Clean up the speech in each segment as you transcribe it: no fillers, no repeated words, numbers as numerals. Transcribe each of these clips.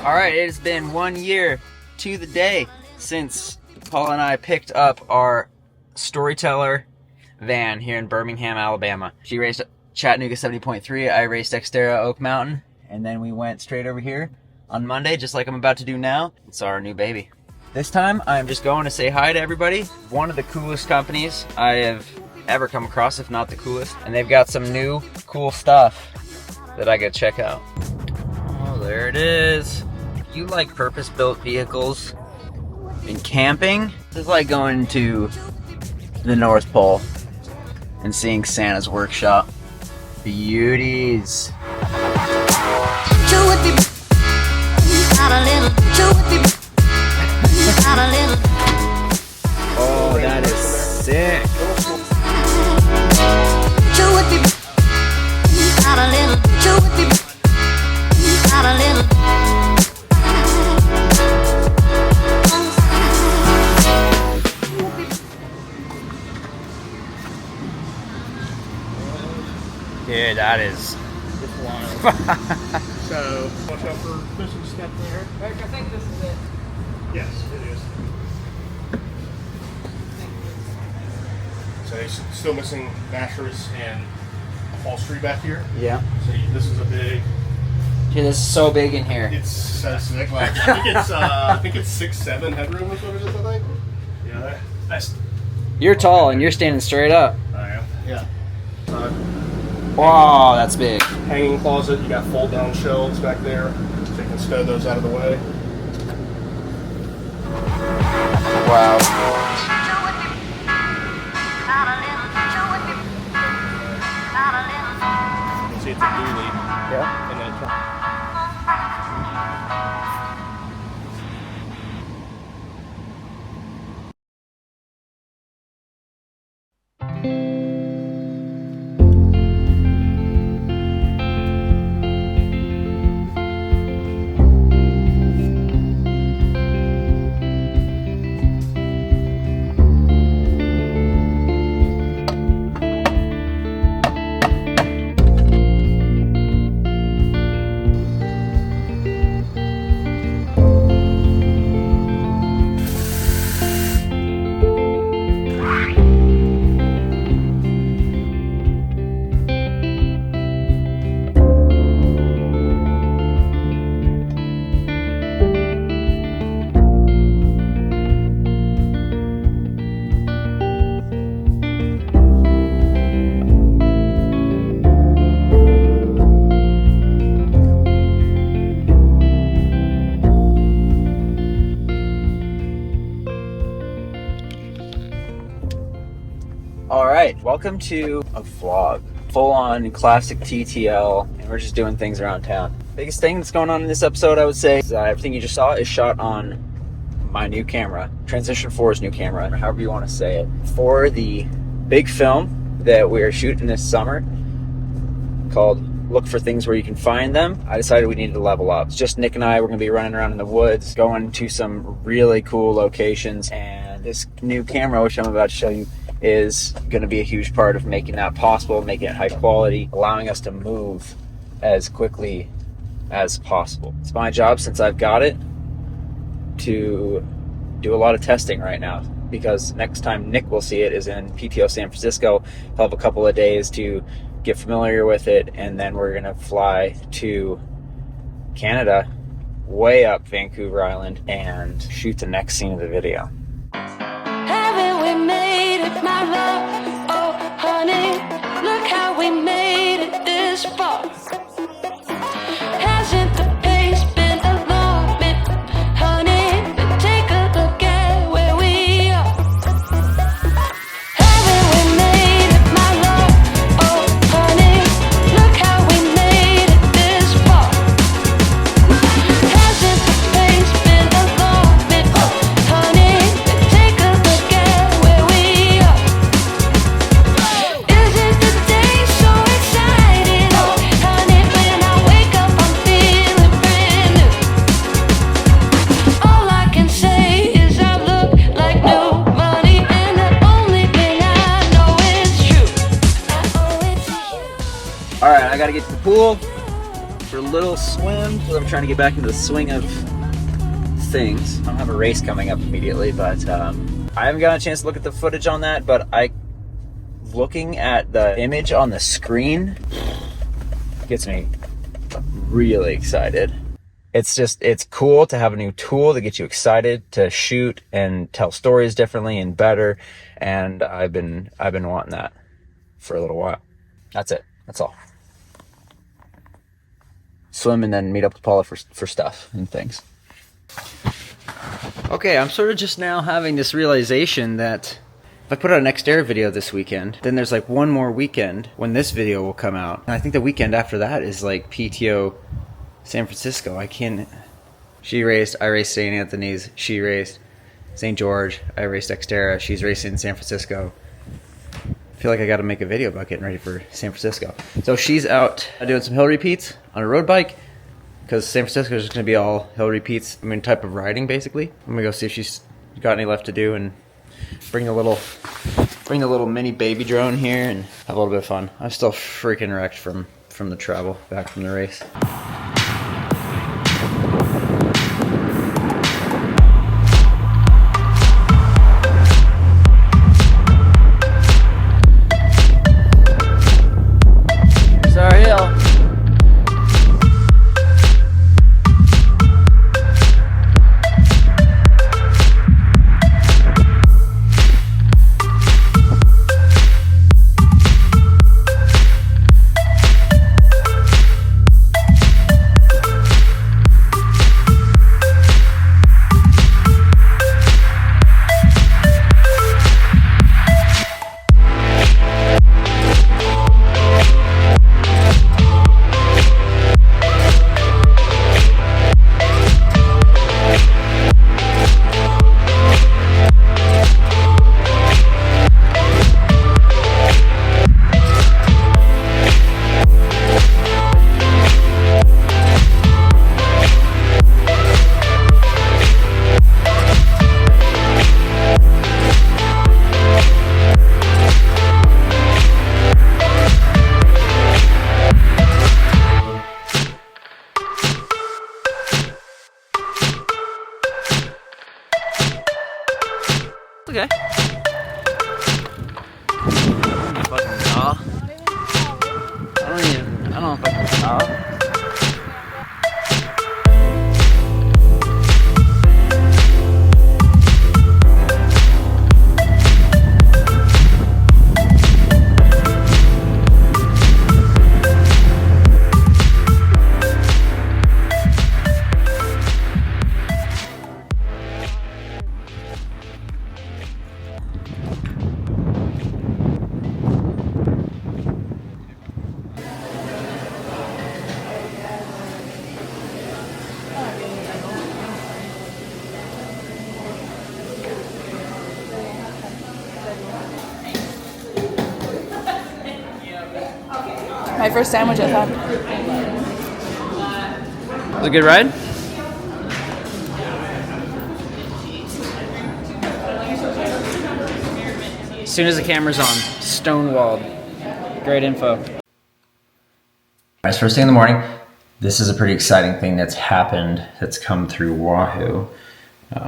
All right, it has been 1 year to the day since Paula and I picked up our Storyteller van here in Birmingham, Alabama. She raced Chattanooga 70.3, I raced Xterra Oak Mountain, and then we went straight over here on Monday, just like I'm about to do now. It's our new baby. This time, I'm just going to say hi to everybody. One of the coolest companies I have ever come across, if not the coolest, and they've got some new cool stuff that I gotta check out. Oh, there it is. If you like purpose-built vehicles and camping, this is like going to the North Pole and seeing Santa's workshop. Beauties. Oh, that is sick. Yeah, that is wild. So, watch out for fishing step there. I think this is it. Yes, it is. So he's still missing mattress and upholstery back here. Yeah. So this is a big. Dude, this is so big in here. It's so sick. Like, I think it's 6'7" headroom is what it is. I think. Yeah, that's. You're tall and you're standing straight up. I am. Yeah. Wow, that's big. Hanging closet. You got fold down shelves back there. So you can stow those out of the way. Wow. You can see it's a dually. Yeah. And then Alright, welcome to a vlog. Full-on classic TTL, and we're just doing things around town. Biggest thing that's going on in this episode, I would say, is everything you just saw is shot on my new camera. Transition 4's new camera, however you want to say it. For the big film that we're shooting this summer, called Look for Things Where You Can Find Them, I decided we needed to level up. It's just Nick and I, we're going to be running around in the woods, going to some really cool locations, and this new camera, which I'm about to show you, is going to be a huge part of making that possible, making it high quality, allowing us to move as quickly as possible. It's my job, since I've got it, to do a lot of testing right now, because next time Nick will see it is in PTO San Francisco. He'll have a couple of days to get familiar with it, and then we're going to fly to Canada, way up Vancouver Island, and shoot the next scene of the video. Haven't we made it, my love? Oh, honey, look how we made it this far. Hasn't the pace been alarming, honey? But take a look at where we are. Haven't we made it, my love? Oh, honey, look how we made it this far. Hasn't the pace been alarming, honey? But take a look at where we are. Isn't the day so exciting? Oh, honey, when I wake up, I'm feeling brand new. All I can say is I look like new money, and the only thing I know is true. I owe it to you. Alright, I gotta get to the pool, for a little swim because I'm trying to get back into the swing of things. I don't have a race coming up immediately, but I haven't gotten a chance to look at the footage on that, but looking at the image on the screen gets me really excited. It's cool to have a new tool to get you excited to shoot and tell stories differently and better, and I've been wanting that for a little while. That's it. That's all. Swim and then meet up with Paula for stuff and things. Okay, I'm sort of just now having this realization that if I put out an Xterra video this weekend, then there's like one more weekend when this video will come out. And I think the weekend after that is like PTO San Francisco. She raced, I raced St. Anthony's, she raced St. George, I raced Xterra, she's racing in San Francisco. I feel like I got to make a video about getting ready for San Francisco. So she's out doing some hill repeats on a road bike because San Francisco is just going to be all hill repeats. I mean, type of riding basically. I'm gonna go see if she's got any left to do and bring the little mini baby drone here and have a little bit of fun. I'm still freaking wrecked from the travel back from the race. Okay. I don't know if I can stop. My first sandwich, I thought. Was it a good ride? As soon as the camera's on, stonewalled. Great info. Alright, first thing in the morning, this is a pretty exciting thing that's happened, that's come through Wahoo,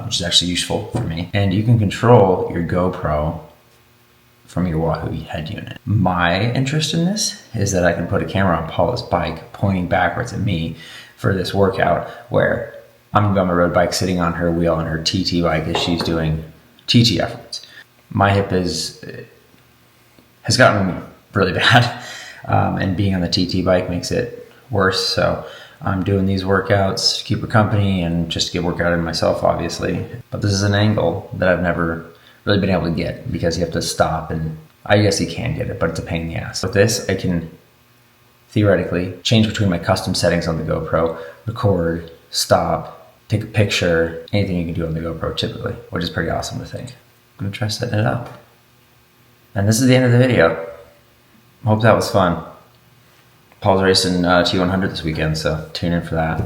which is actually useful for me. And you can control your GoPro from your Wahoo head unit. My interest in this is that I can put a camera on Paula's bike pointing backwards at me for this workout where I'm gonna be on my road bike sitting on her wheel on her TT bike as she's doing TT efforts. My hip has gotten really bad and being on the TT bike makes it worse. So I'm doing these workouts to keep her company and just to get workout in myself, obviously. But this is an angle that I've never really been able to get because you have to stop, and I guess you can get it, but it's a pain in the ass. With this, I can theoretically change between my custom settings on the GoPro, record, stop, take a picture, anything you can do on the GoPro typically, which is pretty awesome to think. I'm gonna try setting it up. And this is the end of the video. Hope that was fun. Paul's racing T100 this weekend, so tune in for that.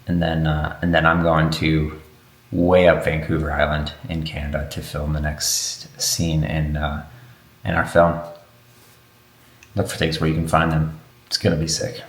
And then I'm going to way up Vancouver Island in Canada to film the next scene in our film. Look for things where you can find them. It's gonna be sick.